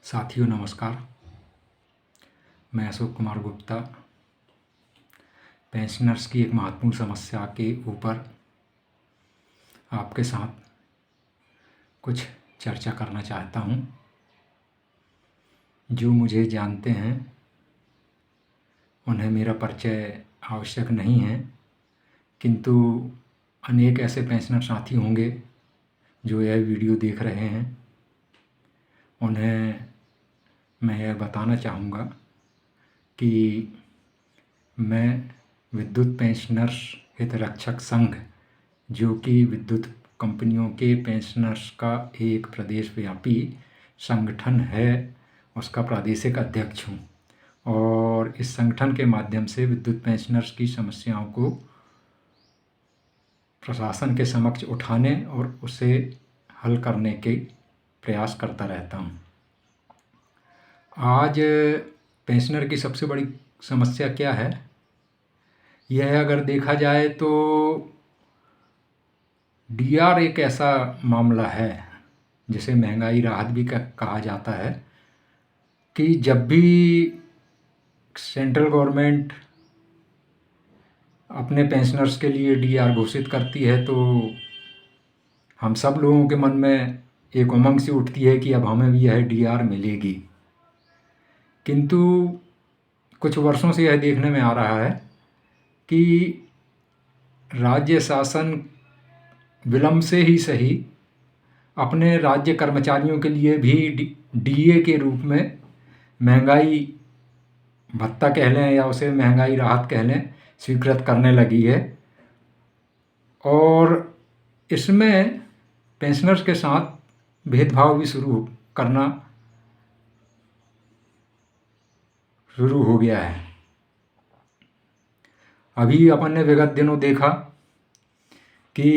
साथियों नमस्कार। मैं अशोक कुमार गुप्ता पेंशनर्स की एक महत्वपूर्ण समस्या के ऊपर आपके साथ कुछ चर्चा करना चाहता हूं। जो मुझे जानते हैं उन्हें मेरा परिचय आवश्यक नहीं है, किंतु अनेक ऐसे पेंशनर साथी होंगे जो यह वीडियो देख रहे हैं। उन्हें मैं यह बताना चाहूँगा कि मैं विद्युत पेंशनर्स हितरक्षक संघ, जो कि विद्युत कंपनियों के पेंशनर्स का एक प्रदेश व्यापी संगठन है, उसका प्रादेशिक अध्यक्ष हूँ और इस संगठन के माध्यम से विद्युत पेंशनर्स की समस्याओं को प्रशासन के समक्ष उठाने और उसे हल करने के प्रयास करता रहता हूँ। आज पेंशनर की सबसे बड़ी समस्या क्या है? यह अगर देखा जाए तो डीआर एक ऐसा मामला है जिसे महंगाई राहत भी कहा जाता है कि जब भी सेंट्रल गवर्नमेंट अपने पेंशनर्स के लिए डीआर घोषित करती है तो हम सब लोगों के मन में एक उमंग सी उठती है कि अब हमें भी यह डीआर मिलेगी। किंतु कुछ वर्षों से यह देखने में आ रहा है कि राज्य शासन विलंब से ही सही अपने राज्य कर्मचारियों के लिए भी डीए के रूप में महंगाई भत्ता कह लें या उसे महंगाई राहत कह लें, स्वीकृत करने लगी है और इसमें पेंशनर्स के साथ भेदभाव भी शुरू हो गया है। अभी अपन ने विगत दिनों देखा कि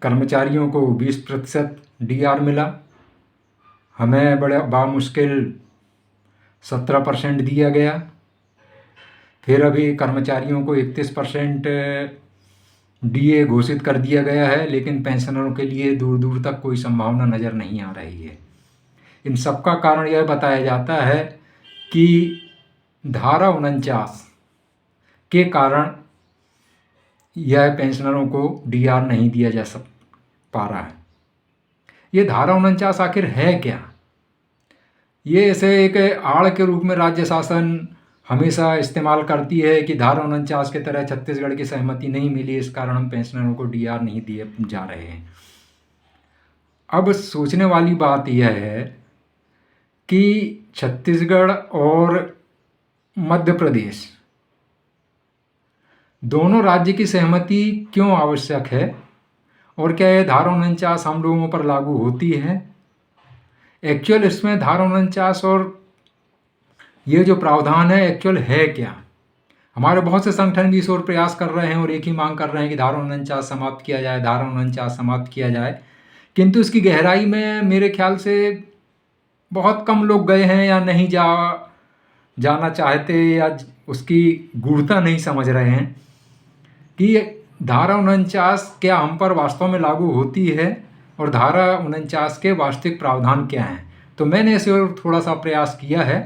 कर्मचारियों को 20% डीआर मिला, हमें बड़े बामुश्किल 17% दिया गया। फिर अभी कर्मचारियों को 31% डीए घोषित कर दिया गया है, लेकिन पेंशनरों के लिए दूर दूर तक कोई संभावना नज़र नहीं आ रही है। इन सब का कारण यह बताया जाता है कि धारा 49 के कारण यह पेंशनरों को डीआर नहीं दिया जा पा रहा है। ये धारा 49 आखिर है क्या? ये ऐसे एक आड़ के रूप में राज्य शासन हमेशा इस्तेमाल करती है कि धारा 49 के तरह छत्तीसगढ़ की सहमति नहीं मिली, इस कारण हम पेंशनरों को डीआर नहीं दिए जा रहे हैं। अब सोचने वाली बात यह है कि छत्तीसगढ़ और मध्य प्रदेश दोनों राज्य की सहमति क्यों आवश्यक है और क्या यह धारा 49 हम लोगों पर लागू होती है? एक्चुअल इसमें धारा 49 और ये जो प्रावधान है एक्चुअल है क्या? हमारे बहुत से संगठन भी इस ओर प्रयास कर रहे हैं और एक ही मांग कर रहे हैं कि धारा 49 समाप्त किया जाए, धारा 49 समाप्त किया जाए। किंतु इसकी गहराई में मेरे ख्याल से बहुत कम लोग गए हैं या नहीं जाना चाहते या उसकी गूढ़ता नहीं समझ रहे हैं कि धारा 49 क्या हम पर वास्तव में लागू होती है और धारा 49 के वास्तविक प्रावधान क्या हैं। तो मैंने इसे और थोड़ा सा प्रयास किया है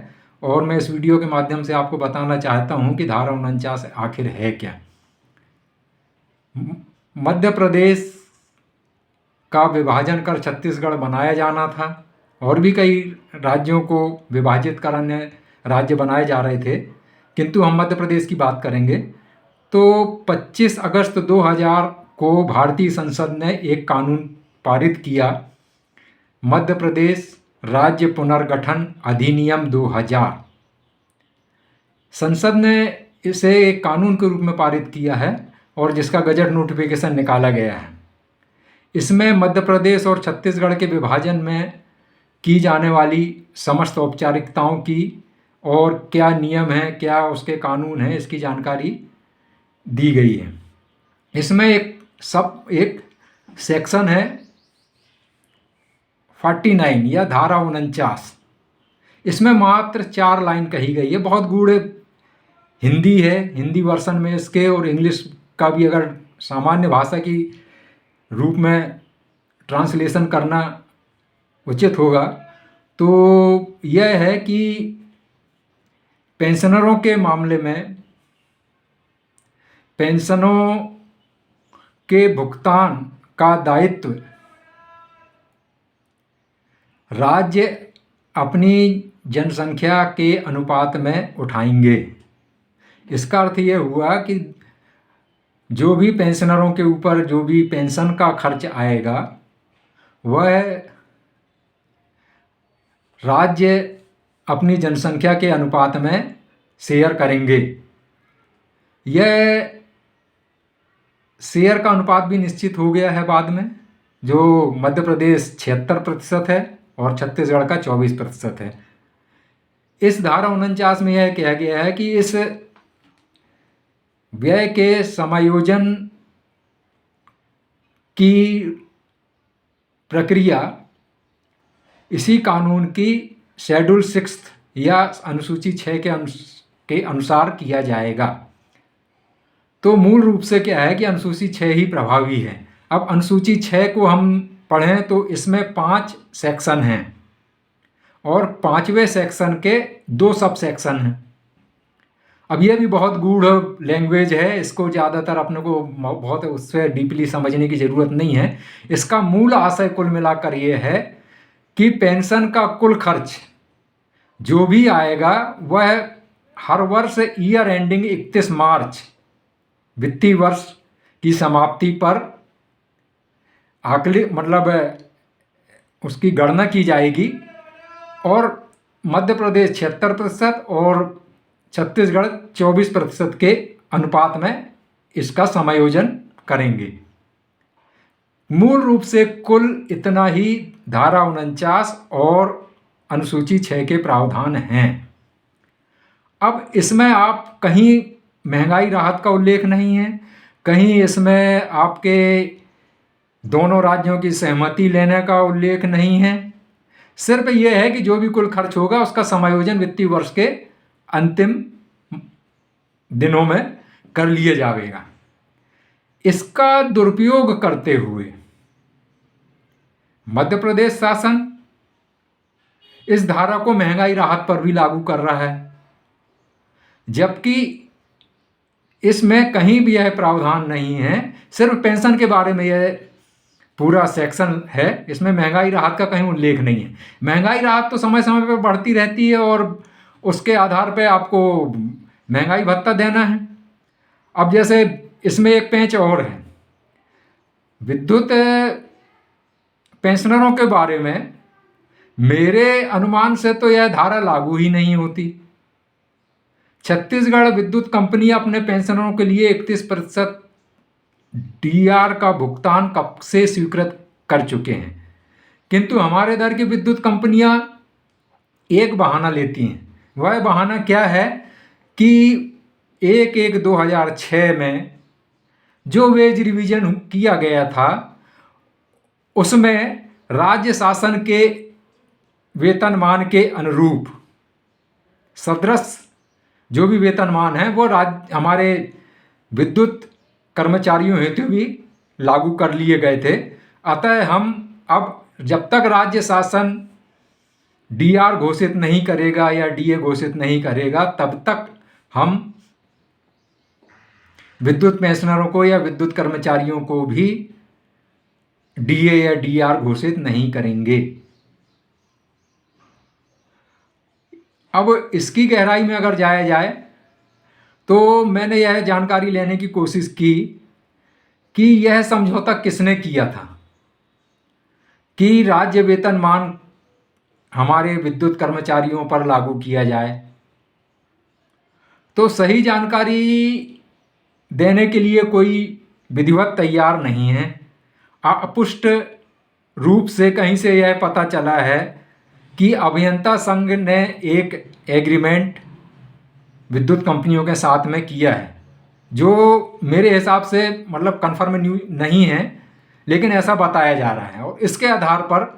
और मैं इस वीडियो के माध्यम से आपको बताना चाहता हूं कि धारा 49 आखिर है क्या। मध्य प्रदेश का विभाजन कर छत्तीसगढ़ बनाया जाना था और भी कई राज्यों को विभाजित कर अन्य राज्य बनाए जा रहे थे, किंतु हम मध्य प्रदेश की बात करेंगे तो 25 अगस्त 2000 को भारतीय संसद ने एक कानून पारित किया, मध्य प्रदेश राज्य पुनर्गठन अधिनियम 2000। संसद ने इसे एक कानून के रूप में पारित किया है और जिसका गजट नोटिफिकेशन निकाला गया है। इसमें मध्य प्रदेश और छत्तीसगढ़ के विभाजन में की जाने वाली समस्त औपचारिकताओं की और क्या नियम है, क्या उसके कानून हैं, इसकी जानकारी दी गई है। इसमें एक सेक्शन है 49 या धारा 49। इसमें मात्र 4 लाइन कही गई है। बहुत गूढ़ हिंदी है, हिंदी वर्सन में इसके और इंग्लिश का भी अगर सामान्य भाषा की रूप में ट्रांसलेशन करना उचित होगा तो यह है कि पेंशनरों के मामले में पेंशनों के भुगतान का दायित्व राज्य अपनी जनसंख्या के अनुपात में उठाएंगे। इसका अर्थ ये हुआ कि जो भी पेंशनरों के ऊपर जो भी पेंशन का खर्च आएगा वह राज्य अपनी जनसंख्या के अनुपात में शेयर करेंगे। यह शेयर का अनुपात भी निश्चित हो गया है बाद में, जो मध्य प्रदेश 76% है और छत्तीसगढ़ का 24% है। इस धारा 49 में यह कहा गया है कि इस व्यय के समायोजन की प्रक्रिया इसी कानून की शेड्यूल 6 या अनुसूची 6 के अनुसार किया जाएगा। तो मूल रूप से क्या है कि अनुसूची 6 ही प्रभावी है। अब अनुसूची 6 को हम पढ़ें तो इसमें 5 सेक्शन हैं और 5वें सेक्शन के 2 सब सेक्शन हैं। अब ये भी बहुत गूढ़ लैंग्वेज है, इसको ज़्यादातर अपने को बहुत उससे डीपली समझने की ज़रूरत नहीं है। इसका मूल आशय कुल मिलाकर ये है कि पेंशन का कुल खर्च जो भी आएगा वह हर वर्ष ईयर एंडिंग 31 मार्च वित्तीय वर्ष की समाप्ति पर उसकी गणना की जाएगी और मध्य प्रदेश 76% और छत्तीसगढ़ 24% के अनुपात में इसका समायोजन करेंगे। मूल रूप से कुल इतना ही धारा 49 और अनुसूची 6 के प्रावधान हैं। अब इसमें आप कहीं महंगाई राहत का उल्लेख नहीं है, कहीं इसमें आपके दोनों राज्यों की सहमति लेने का उल्लेख नहीं है। सिर्फ यह है कि जो भी कुल खर्च होगा उसका समायोजन वित्तीय वर्ष के अंतिम दिनों में कर लिया जाएगा। इसका दुरुपयोग करते हुए मध्य प्रदेश शासन इस धारा को महंगाई राहत पर भी लागू कर रहा है, जबकि इसमें कहीं भी यह प्रावधान नहीं है। सिर्फ पेंशन के बारे में यह पूरा सेक्शन है, इसमें महंगाई राहत का कहीं उल्लेख नहीं है। महंगाई राहत तो समय समय पर बढ़ती रहती है और उसके आधार पर आपको महंगाई भत्ता देना है। अब जैसे इसमें एक पेंच और है, विद्युत पेंशनरों के बारे में मेरे अनुमान से तो यह धारा लागू ही नहीं होती। छत्तीसगढ़ विद्युत कंपनियां अपने पेंशनरों के लिए 31% डीआर का भुगतान कब से स्वीकृत कर चुके हैं, किंतु हमारे इधर की विद्युत कंपनियां एक बहाना लेती हैं। वह बहाना क्या है कि 1/1/2006 में जो वेज रिवीजन किया गया था उसमें राज्य शासन के वेतनमान के अनुरूप सदृश जो भी वेतनमान है वो हमारे विद्युत कर्मचारियों हेतु भी लागू कर लिए गए थे। अतः हम अब जब तक राज्य शासन डीआर घोषित नहीं करेगा या डीए घोषित नहीं करेगा तब तक हम विद्युत पेंशनरों को या विद्युत कर्मचारियों को भी डीए या डीआर घोषित नहीं करेंगे। अब इसकी गहराई में अगर जाया जाए तो मैंने यह जानकारी लेने की कोशिश की कि यह समझौता किसने किया था कि राज्य वेतनमान हमारे विद्युत कर्मचारियों पर लागू किया जाए। तो सही जानकारी देने के लिए कोई विधिवत तैयार नहीं है। अपुष्ट रूप से कहीं से यह पता चला है कि अभियंता संघ ने एक एग्रीमेंट विद्युत कंपनियों के साथ में किया है, जो मेरे हिसाब से मतलब कन्फर्म नहीं है, लेकिन ऐसा बताया जा रहा है। और इसके आधार पर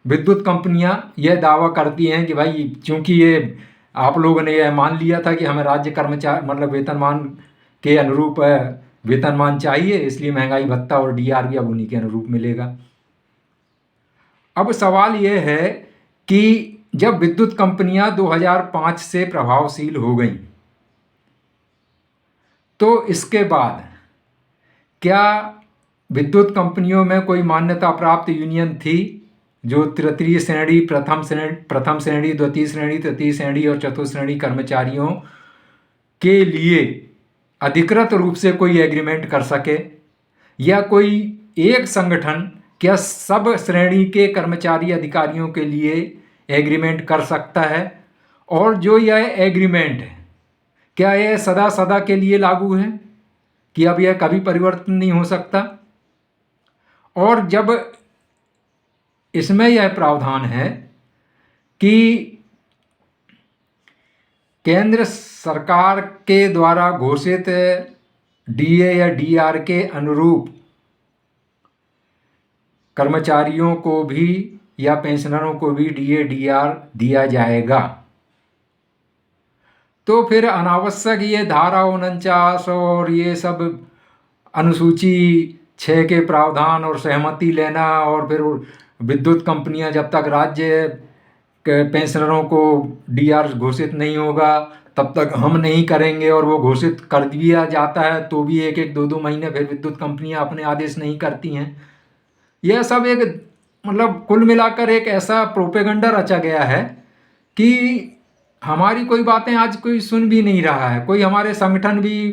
विद्युत कंपनियां यह दावा करती हैं कि भाई चूंकि ये आप लोगों ने यह मान लिया था कि हमें राज्य कर्मचारी मतलब वेतनमान के अनुरूप वेतनमान चाहिए, इसलिए महंगाई भत्ता और डीआर भी अब उन्हीं के अनुरूप मिलेगा। अब सवाल यह है कि जब विद्युत कंपनियां 2005 से प्रभावशील हो गईं, तो इसके बाद क्या विद्युत कंपनियों में कोई मान्यता प्राप्त यूनियन थी जो तृतीय श्रेणी, प्रथम श्रेणी, द्वितीय श्रेणी, तृतीय श्रेणी और चतुर्थ श्रेणी कर्मचारियों के लिए अधिकृत रूप से कोई एग्रीमेंट कर सके? या कोई एक संगठन क्या सब श्रेणी के कर्मचारी अधिकारियों के लिए एग्रीमेंट कर सकता है? और जो यह एग्रीमेंट है, क्या यह सदा सदा के लिए लागू है कि अब यह कभी परिवर्तन नहीं हो सकता? और जब इसमें यह प्रावधान है कि केंद्र सरकार के द्वारा घोषित डीए या डीआर के अनुरूप कर्मचारियों को भी या पेंशनरों को भी डीए डीआर दिया जाएगा, तो फिर अनावश्यक ये धारा 49 और ये सब अनुसूची 6 के प्रावधान और सहमति लेना, और फिर विद्युत कंपनियां जब तक राज्य के पेंशनरों को डीआर घोषित नहीं होगा तब तक हम नहीं करेंगे, और वो घोषित कर दिया जाता है तो भी 1-2 महीने फिर विद्युत कंपनियां अपने आदेश नहीं करती हैं। यह सब एक मतलब कुल मिलाकर एक ऐसा प्रोपेगेंडा रचा गया है कि हमारी कोई बातें आज कोई सुन भी नहीं रहा है। कोई हमारे संगठन भी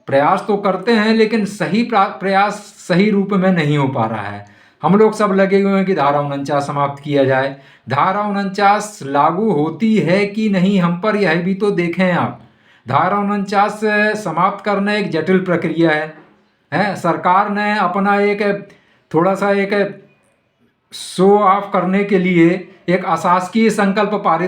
प्रयास तो करते हैं लेकिन सही प्रयास सही रूप में नहीं हो पा रहा है। हम लोग सब लगे हुए हैं कि धारा 49 समाप्त किया जाए। धारा 49 लागू होती है कि नहीं हम पर यह भी तो देखें आप। धारा 49 समाप्त करना एक जटिल प्रक्रिया है। सरकार ने अपना एक थोड़ा सा एक शो ऑफ करने के लिए एक अशासकीय संकल्प पारित